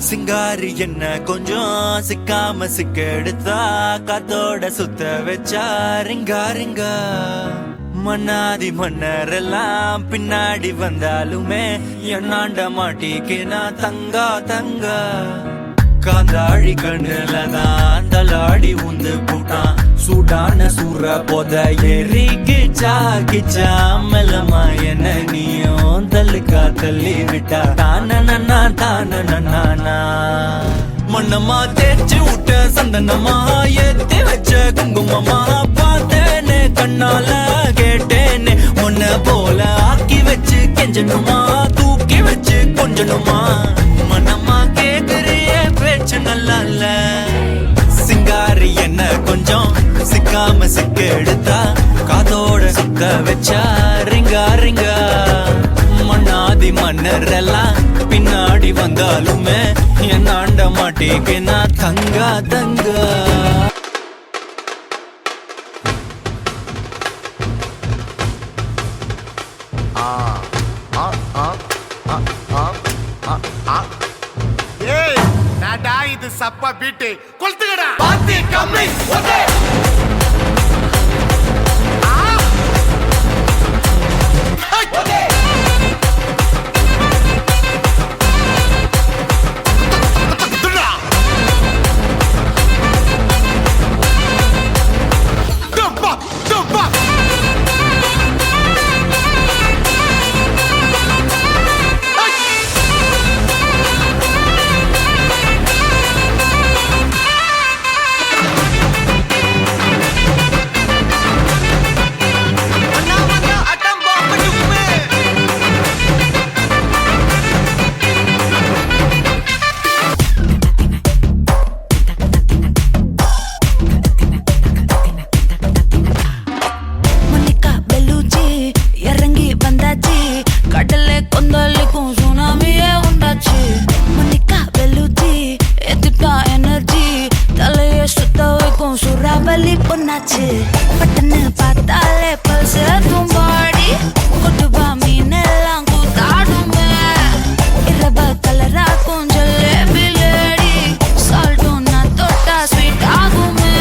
சிங்காரி என்ன கொஞ்சம் சிக்காம சிக்க எடுத்தா காத்தோட சுத்த வச்சா ரிங்கா ரிங்கா மன்னாதி மன்னரெல்லாம் பின்னாடி வந்தாலுமே என்னாண்ட மாட்டிக்கினா தங்கா தங்கா காந்தாழி கண்ணுலதான் தலாடி உந்து போட்டான் சூடான சூற போத ஏறி கிச்சா கிச்சா மெல்லமா என்ன நீயும் தள்ளுக்கா தள்ளி விட்டா தான தான மண்ணமா தேய்ச்சி விட்ட சந்தனமா ஏத்தி வச்ச குங்குமமா பார்த்தேனே கண்ணால கேட்டேனே உன்ன போல ஆக்கி வச்சு கெஞ்சணுமா தூக்கி வச்சு கொஞ்சணுமா மனமா கேக்குறிய பேச்சு நல்லா இல்ல சிங்காரி என்ன கொஞ்சம் சிக்காம சிக்க எடுத்தா காதோட சுத்த வச்சா ரிங்கா ரிங்கா மண்ணாதி மன்னர் எல்லாம் பின்னாடி வந்தாலுமே என் ஆண்ட மாட்டேக்கு நான் தங்கா தங்கா இது சப்பா பீட்டு கொளுத்துக்கடா பாத்தி கம்மி ஓகே சுறாவலி பொண்ணாச்சு பட்டன்னு பார்த்தாலே பல்ஸ் தும்பாடி கொட்டுபா மீன் எல்லாம் கூத்தாடுமே இரவ கலரா கொஞ்சம் லேடி சால்ட்டும் நான் தொட்டா ஸ்வீட் ஆகுமே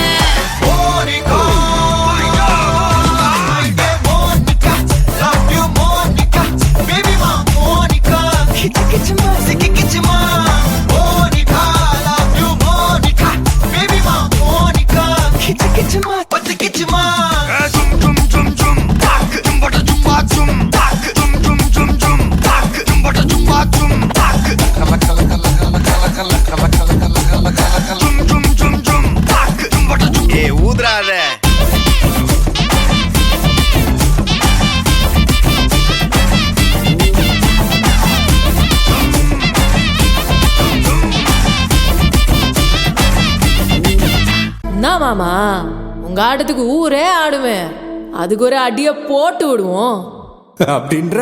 ஊதுறாத என்ன மாமா உங்க ஆட்டத்துக்கு ஊரே ஆடுமே அதுக்கு ஒரு அடிய போட்டு விடுவோம் அப்படின்ற